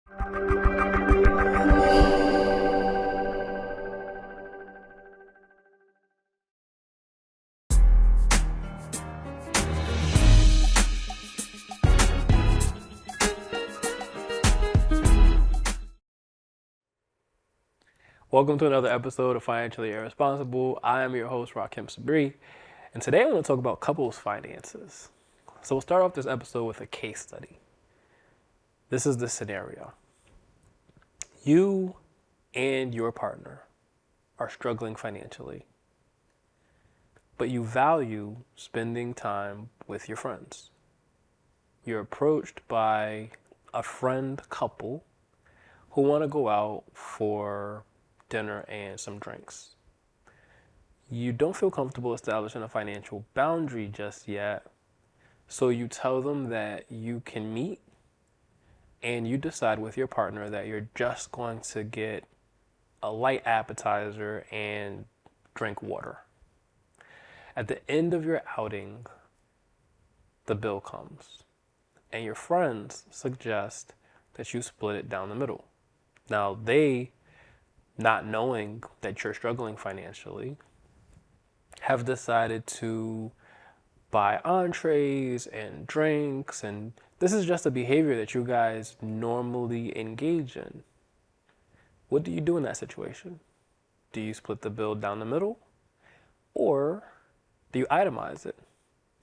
Welcome to another episode of Financially Irresponsible. I am your host, Rahkim Sabree, and today I'm going to talk about couples finances. So we'll start off this episode with a case study. This is the scenario. You and your partner are struggling financially, but you value spending time with your friends. You're approached by a friend couple who want to go out for dinner and some drinks. You don't feel comfortable establishing a financial boundary just yet, so you tell them that you can meet, and you decide with your partner that you're just going to get a light appetizer and drink water. At the end of your outing, the bill comes, and your friends suggest that you split it down the middle. Now, they, not knowing that you're struggling financially, have decided to buy entrees and drinks, and this is just a behavior that you guys normally engage in. What do you do in that situation? Do you split the bill down the middle, or do you itemize it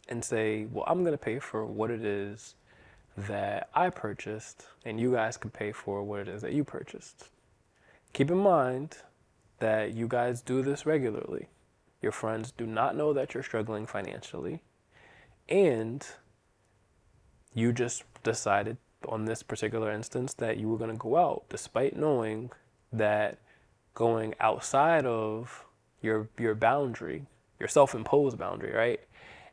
and say, well, I'm going to pay for what it is that I purchased, and you guys can pay for what it is that you purchased? Keep in mind that you guys do this regularly. Your friends do not know that you're struggling financially, and you just decided on this particular instance that you were going to go out despite knowing that going outside of your boundary, your self-imposed boundary, right,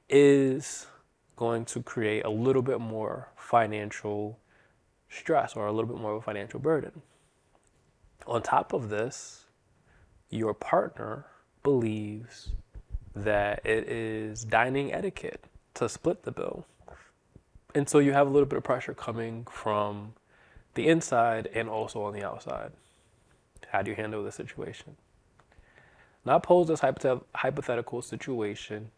is going to create a little bit more financial stress or a little bit more of a financial burden. On top of this, your partner believes that it is dining etiquette to split the bill. And so you have a little bit of pressure coming from the inside and also on the outside. How do you handle this situation? Now, I pose this hypothetical situation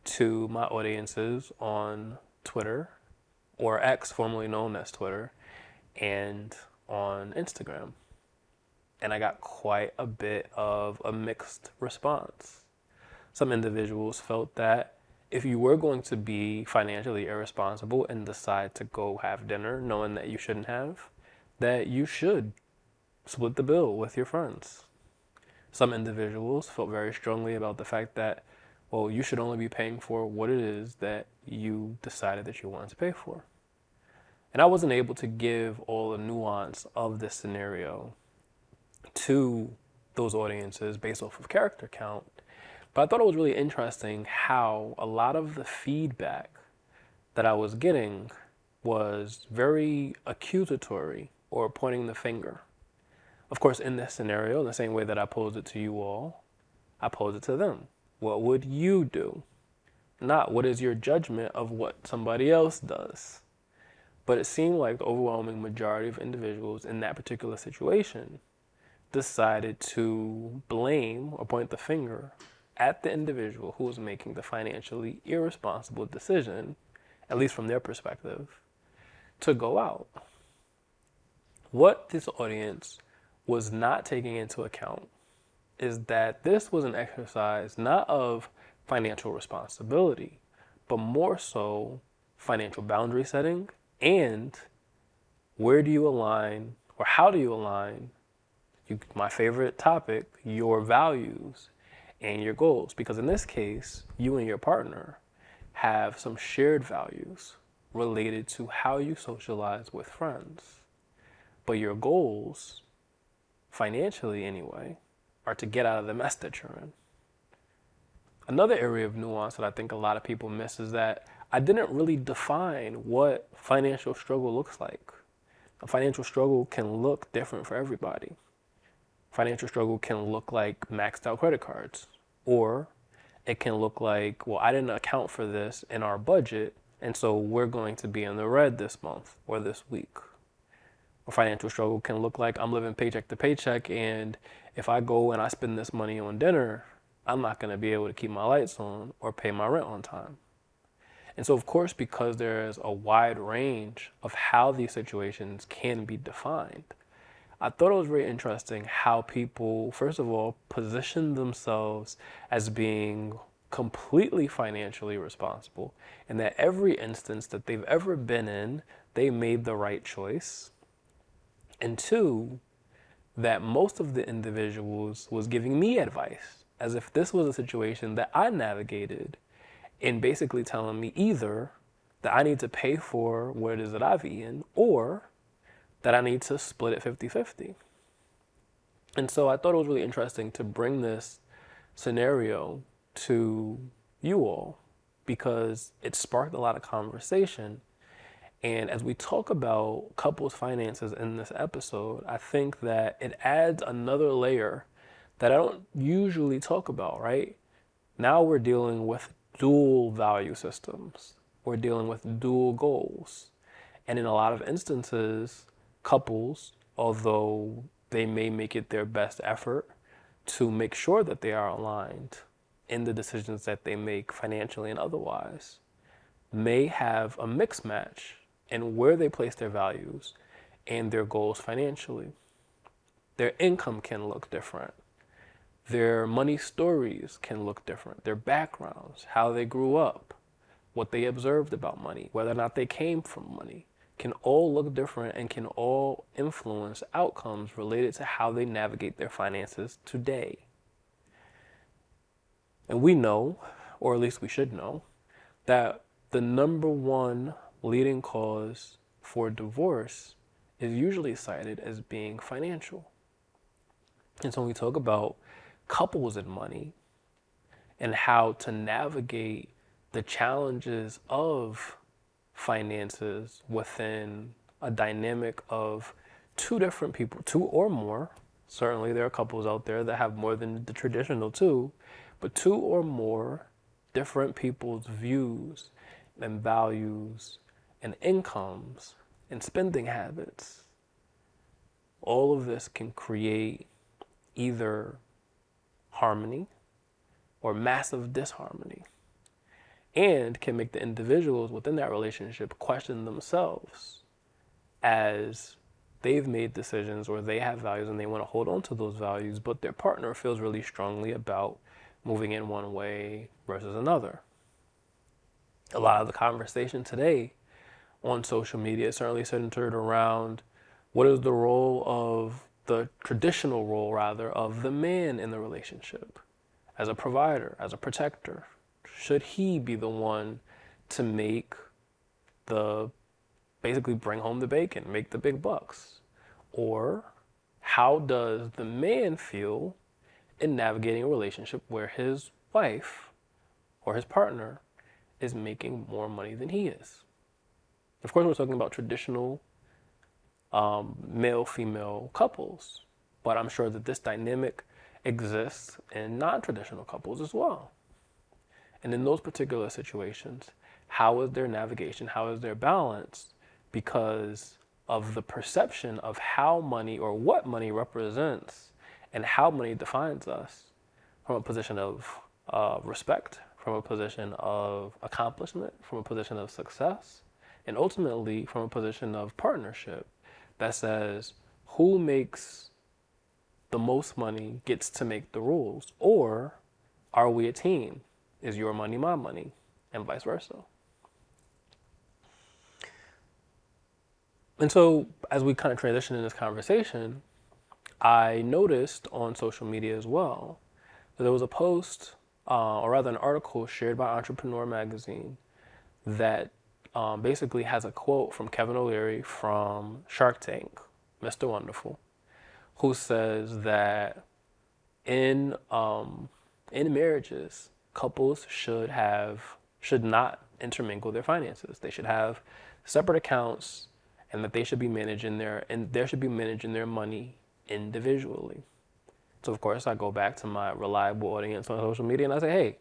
to my audiences on Twitter, or X, formerly known as Twitter, and on Instagram. And I got quite a bit of a mixed response. Some individuals felt that if you were going to be financially irresponsible and decide to go have dinner knowing that you shouldn't have, that you should split the bill with your friends. Some individuals felt very strongly about the fact that, well, you should only be paying for what it is that you decided that you wanted to pay for. And I wasn't able to give all the nuance of this scenario to those audiences based off of character count, but I thought it was really interesting how a lot of the feedback that I was getting was very accusatory or pointing the finger. Of course, in this scenario, in the same way that I posed it to you all, I posed it to them. What would you do? Not what is your judgment of what somebody else does. But it seemed like the overwhelming majority of individuals in that particular situation decided to blame or point the finger at the individual who was making the financially irresponsible decision, at least from their perspective, to go out. What this audience was not taking into account is that this was an exercise not of financial responsibility, but more so financial boundary setting, and where do you align, or how do you align, my favorite topic, your values and your goals. Because in this case, you and your partner have some shared values related to how you socialize with friends. But your goals, financially anyway, are to get out of the mess that you're in. Another area of nuance that I think a lot of people miss is that I didn't really define what financial struggle looks like. A financial struggle can look different for everybody. Financial struggle can look like maxed out credit cards, or it can look like, well, I didn't account for this in our budget, and so we're going to be in the red this month or this week. or financial struggle can look like I'm living paycheck to paycheck, and if I go and I spend this money on dinner, I'm not going to be able to keep my lights on or pay my rent on time. And so, of course, because there's a wide range of how these situations can be defined, I thought it was very interesting how people, first of all, position themselves as being completely financially responsible, and that every instance that they've ever been in, they made the right choice. And two, that most of the individuals was giving me advice as if this was a situation that I navigated, and basically telling me either that I need to pay for what it is that I've eaten, or that I need to split it 50-50. And so I thought it was really interesting to bring this scenario to you all because it sparked a lot of conversation. And as we talk about couples' finances in this episode, I think that it adds another layer that I don't usually talk about, right? Now we're dealing with dual value systems. We're dealing with dual goals. And in a lot of instances, couples, although they may make it their best effort to make sure that they are aligned in the decisions that they make financially and otherwise, may have a mixed match in where they place their values and their goals financially. Their income can look different. Their money stories can look different. Their backgrounds, how they grew up, what they observed about money, whether or not they came from money, can all look different and can all influence outcomes related to how they navigate their finances today. And we know, or at least we should know, that the number one leading cause for divorce is usually cited as being financial. And so when we talk about couples and money and how to navigate the challenges of finances within a dynamic of two different people, two or more. Certainly there are couples out there that have more than the traditional two, but two or more different people's views and values and incomes and spending habits. All of this can create either harmony or massive disharmony, and can make the individuals within that relationship question themselves as they've made decisions or they have values and they want to hold on to those values, but their partner feels really strongly about moving in one way versus another. A lot of the conversation today on social media is certainly centered around what is the role of the traditional role, rather, of the man in the relationship as a provider, as a protector. Should he be the one to basically bring home the bacon, make the big bucks? Or how does the man feel in navigating a relationship where his wife or his partner is making more money than he is? Of course, we're talking about traditional male-female couples, but I'm sure that this dynamic exists in non-traditional couples as well. And in those particular situations, how is their navigation? How is their balance? Because of the perception of how money or what money represents and how money defines us from a position of respect, from a position of accomplishment, from a position of success, and ultimately from a position of partnership that says who makes the most money gets to make the rules, or are we a team? Is your money my money, and vice versa. And so as we kind of transition in this conversation, I noticed on social media as well that there was a post, or rather an article shared by Entrepreneur Magazine that basically has a quote from Kevin O'Leary from Shark Tank, Mr. Wonderful, who says that in marriages, couples should not intermingle their finances. They should have separate accounts, and that they should be managing their money individually. So of course I go back to my reliable audience on social media and I say, hey,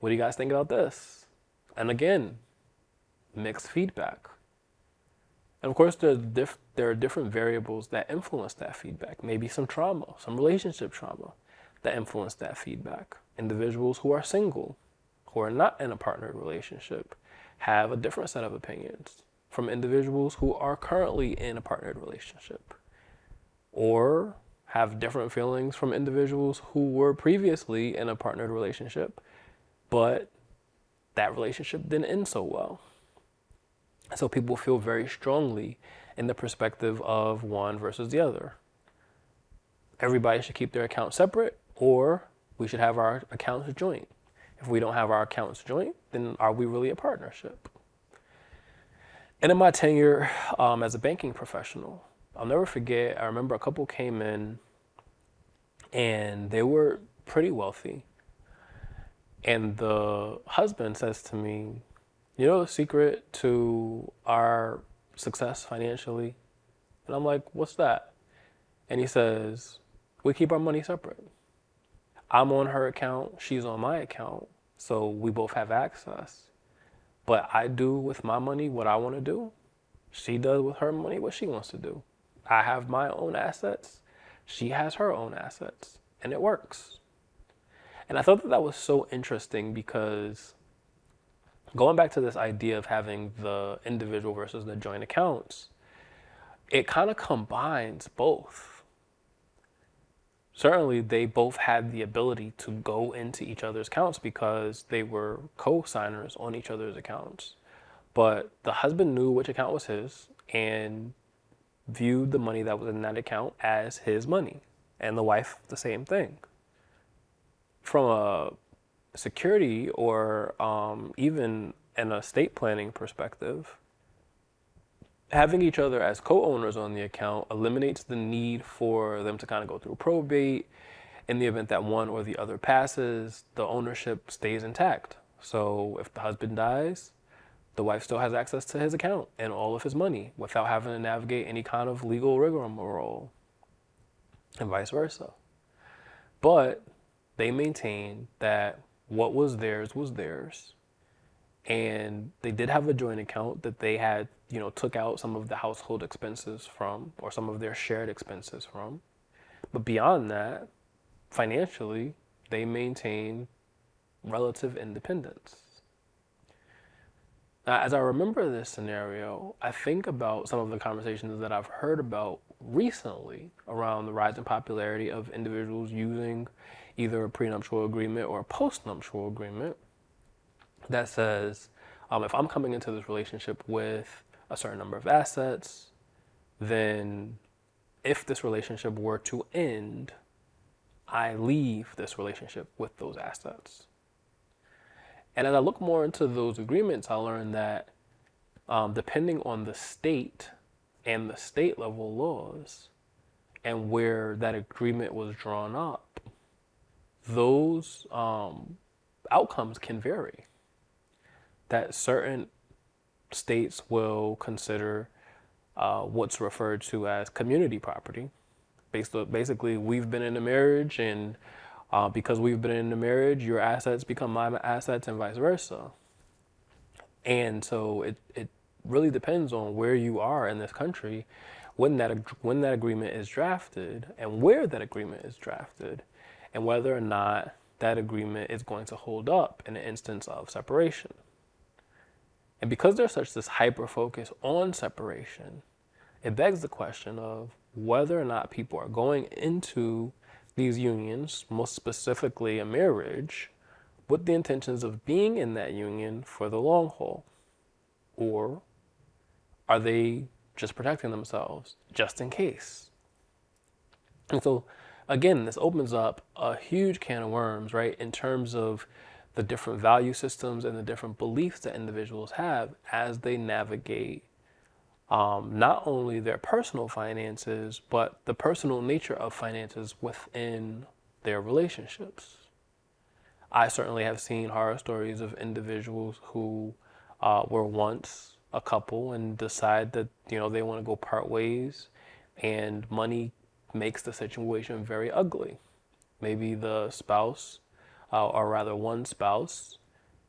what do you guys think about this? And again, mixed feedback. And of course, there are different variables that influence that feedback. Maybe some trauma, some relationship trauma that influence that feedback. Individuals who are single, who are not in a partnered relationship, have a different set of opinions from individuals who are currently in a partnered relationship, or have different feelings from individuals who were previously in a partnered relationship, but that relationship didn't end so well. So people feel very strongly in the perspective of one versus the other. Everybody should keep their accounts separate, or we should have our accounts joint. If we don't have our accounts joint, then are we really a partnership? And in my tenure as a banking professional, I'll never forget, I remember a couple came in and they were pretty wealthy. And the husband says to me, you know the secret to our success financially? And I'm like, what's that? And he says, we keep our money separate. I'm on her account, she's on my account, so we both have access. But I do with my money what I want to do. She does with her money what she wants to do. I have my own assets, she has her own assets, and it works. And I thought that that was so interesting because going back to this idea of having the individual versus the joint accounts, it kind of combines both. Certainly, they both had the ability to go into each other's accounts because they were co-signers on each other's accounts. But the husband knew which account was his and viewed the money that was in that account as his money. And the wife, the same thing. From a security or even an estate planning perspective, having each other as co-owners on the account eliminates the need for them to kind of go through probate. In the event that one or the other passes, the ownership stays intact. So if the husband dies, the wife still has access to his account and all of his money without having to navigate any kind of legal rigmarole, and vice versa. But they maintain that what was theirs, and they did have a joint account that they had, took out some of the household expenses from, or some of their shared expenses from. But beyond that, financially, they maintain relative independence. Now, as I remember this scenario, I think about some of the conversations that I've heard about recently around the rise in popularity of individuals using either a prenuptial agreement or a postnuptial agreement that says, if I'm coming into this relationship with a certain number of assets, then if this relationship were to end, I leave this relationship with those assets. And as I look more into those agreements, I learned that depending on the state and the state level laws and where that agreement was drawn up, those outcomes can vary. That certain states will consider what's referred to as community property. Basically, we've been in a marriage, and because we've been in a marriage, your assets become my assets and vice versa. And so it really depends on where you are in this country when that agreement is drafted and where that agreement is drafted, and whether or not that agreement is going to hold up in an instance of separation. And because there's such this hyper focus on separation, it begs the question of whether or not people are going into these unions, most specifically a marriage, with the intentions of being in that union for the long haul. Or are they just protecting themselves just in case? And so, again, this opens up a huge can of worms, right, in terms of the different value systems and the different beliefs that individuals have as they navigate not only their personal finances, but the personal nature of finances within their relationships. I certainly have seen horror stories of individuals who were once a couple and decide that they want to go part ways, and money makes the situation very ugly. Maybe the spouse, or rather one spouse,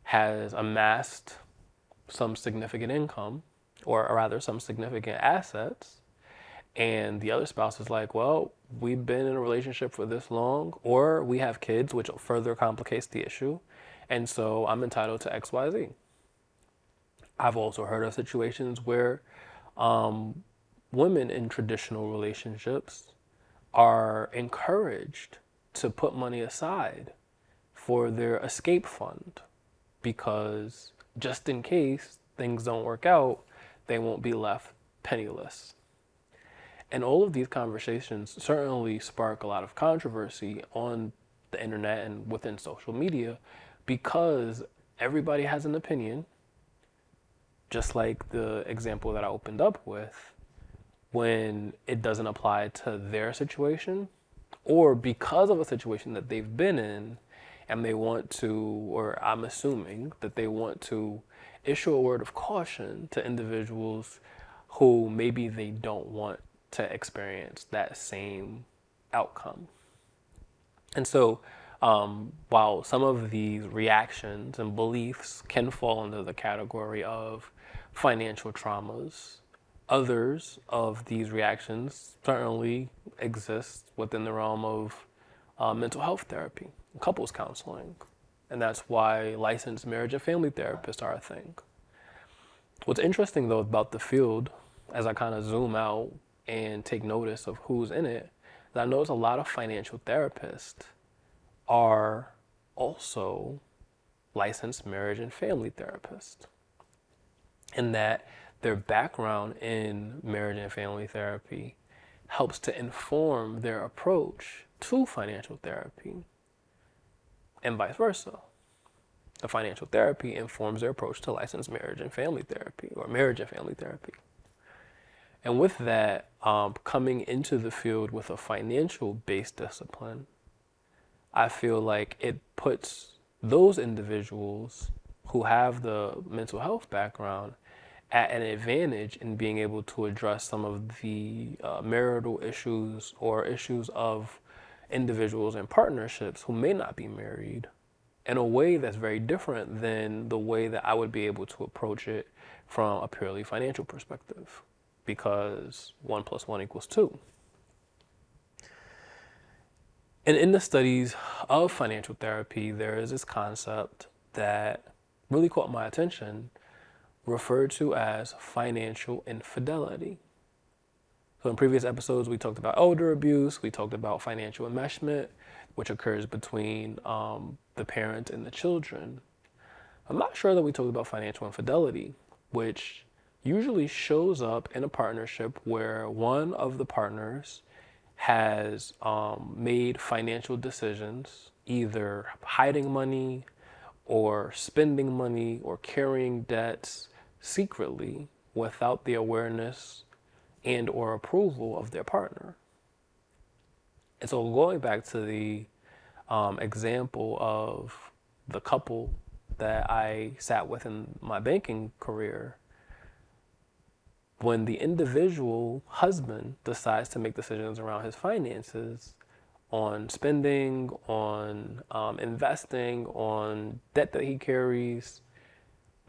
has amassed some significant income or rather some significant assets, and the other spouse is like, well, we've been in a relationship for this long, or we have kids, which further complicates the issue, and so I'm entitled to XYZ. I've also heard of situations where women in traditional relationships are encouraged to put money aside for their escape fund because just in case things don't work out, they won't be left penniless. And all of these conversations certainly spark a lot of controversy on the internet and within social media because everybody has an opinion, just like the example that I opened up with, when it doesn't apply to their situation or because of a situation that they've been in and they want to, or I'm assuming that they want to issue a word of caution to individuals who maybe they don't want to experience that same outcome. And so while some of these reactions and beliefs can fall under the category of financial traumas, others of these reactions certainly exist within the realm of mental health therapy, couples counseling. And that's why licensed marriage and family therapists are a thing. What's interesting though about the field, as I kind of zoom out and take notice of who's in it, is I notice a lot of financial therapists are also licensed marriage and family therapists. And that their background in marriage and family therapy helps to inform their approach to financial therapy and vice versa. The financial therapy informs their approach to licensed marriage and family therapy or marriage and family therapy. And with that, coming into the field with a financial-based discipline, I feel like it puts those individuals who have the mental health background at an advantage in being able to address some of the marital issues or issues of individuals and partnerships who may not be married in a way that's very different than the way that I would be able to approach it from a purely financial perspective, because 1 + 1 = 2. And in the studies of financial therapy, there is this concept that really caught my attention, referred to as financial infidelity. So in previous episodes, we talked about elder abuse, we talked about financial enmeshment, which occurs between the parent and the children. I'm not sure that we talked about financial infidelity, which usually shows up in a partnership where one of the partners has made financial decisions, either hiding money or spending money or carrying debts secretly without the awareness and or approval of their partner. And so going back to the example of the couple that I sat with in my banking career, when the individual husband decides to make decisions around his finances, on spending, on investing, on debt that he carries,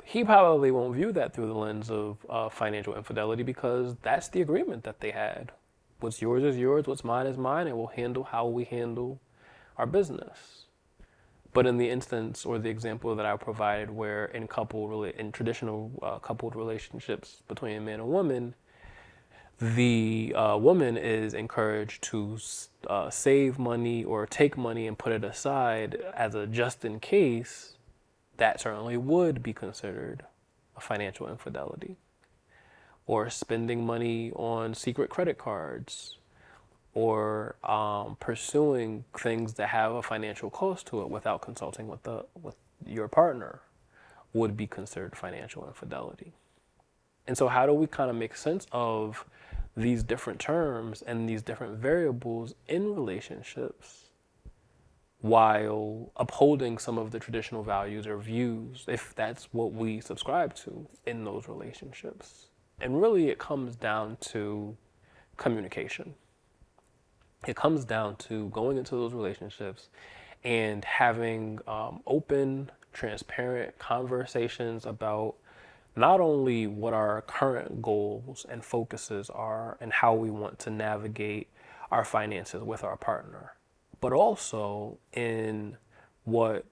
he probably won't view that through the lens of financial infidelity, because that's the agreement that they had. What's yours is yours, what's mine is mine, and we'll handle how we handle our business. But in the instance or the example that I provided, where in traditional coupled relationships between a man and woman, the woman is encouraged to save money or take money and put it aside as a just in case. That certainly would be considered a financial infidelity. Or spending money on secret credit cards, or pursuing things that have a financial cost to it without consulting with your partner would be considered financial infidelity. And so how do we kind of make sense of these different terms and these different variables in relationships while upholding some of the traditional values or views, if that's what we subscribe to in those relationships? And really it comes down to communication. It comes down to going into those relationships and having open, transparent conversations about not only what our current goals and focuses are and how we want to navigate our finances with our partner, but also in what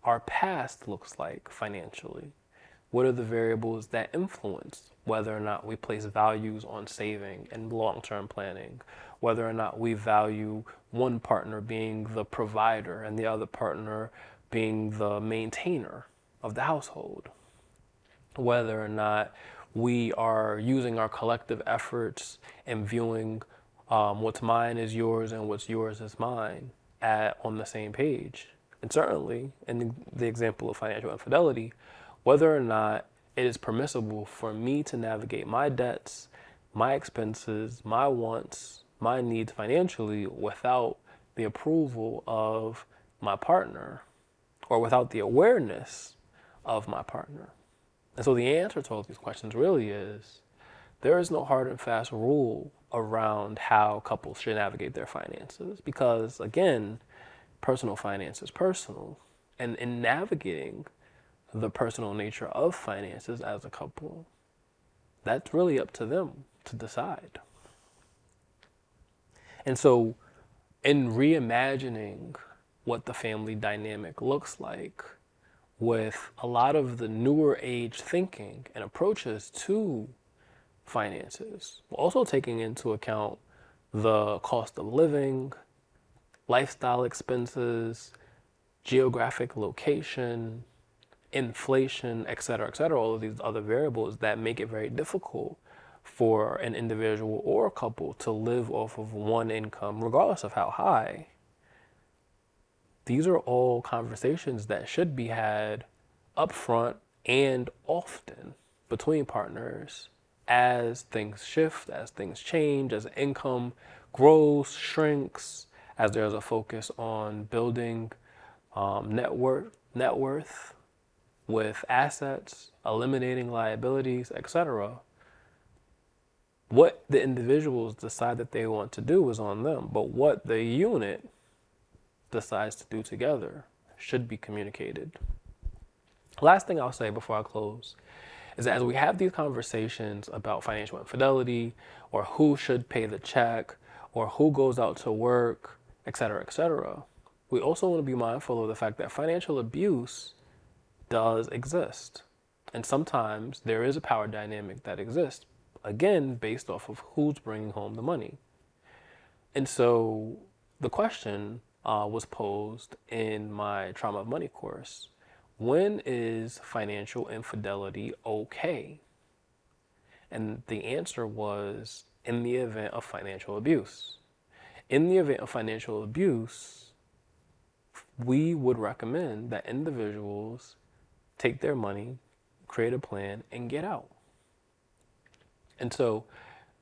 our past looks like financially. What are the variables that influence whether or not we place values on saving and long-term planning, whether or not we value one partner being the provider and the other partner being the maintainer of the household, whether or not we are using our collective efforts and viewing what's mine is yours and what's yours is mine on the same page. And certainly, in the example of financial infidelity, whether or not it is permissible for me to navigate my debts, my expenses, my wants, my needs financially without the approval of my partner or without the awareness of my partner. And so the answer to all these questions really is there is no hard and fast rule around how couples should navigate their finances because, again, personal finance is personal. And in navigating the personal nature of finances as a couple, that's really up to them to decide. And so in reimagining what the family dynamic looks like with a lot of the newer age thinking and approaches to finances, also taking into account the cost of living, lifestyle expenses, geographic location, inflation, et cetera, all of these other variables that make it very difficult for an individual or a couple to live off of one income, regardless of how high. These are all conversations that should be had upfront and often between partners as things shift, as things change, as income grows, shrinks, as there's a focus on building net worth with assets, eliminating liabilities, etc. What the individuals decide that they want to do is on them, but what the unit decides to do together should be communicated. Last thing I'll say before I close is that as we have these conversations about financial infidelity or who should pay the check or who goes out to work, etc., we also want to be mindful of the fact that financial abuse does exist. And sometimes there is a power dynamic that exists, again, based off of who's bringing home the money. And so the question was posed in my Trauma of Money course. When is financial infidelity okay? And the answer was in the event of financial abuse. In the event of financial abuse, we would recommend that individuals take their money, create a plan, and get out. And so,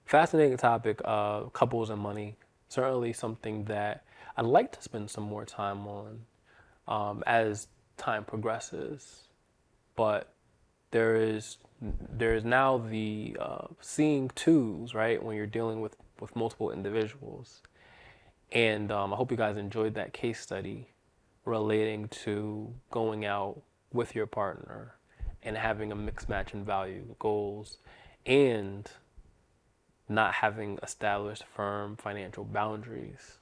fascinating topic of couples and money, certainly something that I'd like to spend some more time on as time progresses. But there is now the seeing twos, right, when you're dealing with multiple individuals. And I hope you guys enjoyed that case study relating to going out with your partner and having a mixed match in value goals and not having established firm financial boundaries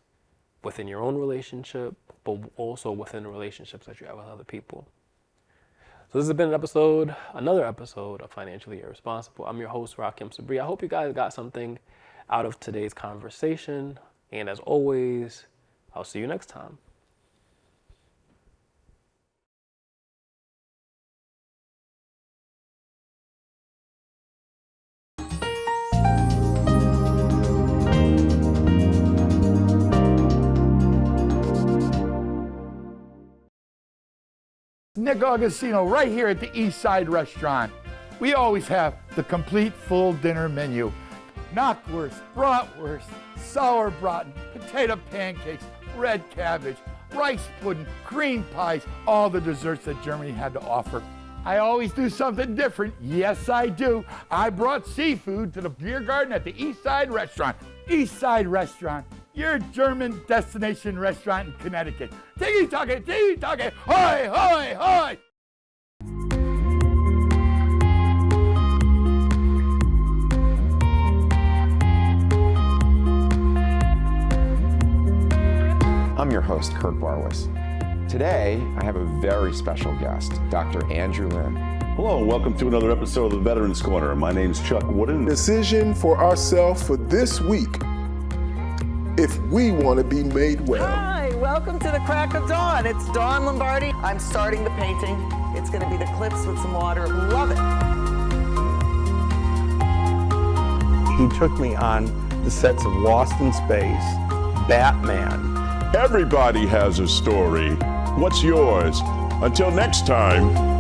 within your own relationship, but also within the relationships that you have with other people. So this has been another episode of Financially Irresponsible. I'm your host, Rahkim Sabree. I hope you guys got something out of today's conversation. And as always, I'll see you next time. Nick Augustino right here at the East Side Restaurant. We always have the complete full dinner menu. Knockwurst, bratwurst, sauerbraten, potato pancakes, red cabbage, rice pudding, cream pies, all the desserts that Germany had to offer. I always do something different. Yes, I do. I brought seafood to the beer garden at the East Side Restaurant. East Side Restaurant, your German destination restaurant in Connecticut. Tiki-taka, tiki-taka, hoi, hoi, hoi! your host, Kurt Barwis. Today, I have a very special guest, Dr. Andrew Lin. Hello, and welcome to another episode of the Veterans Corner. My name's Chuck Wooden. Decision for ourselves for this week if we want to be made well. Hi, welcome to the crack of dawn. It's Dawn Lombardi. I'm starting the painting. It's going to be the clips with some water. Love it. He took me on the sets of Lost in Space, Batman. Everybody has a story. What's yours? Until next time.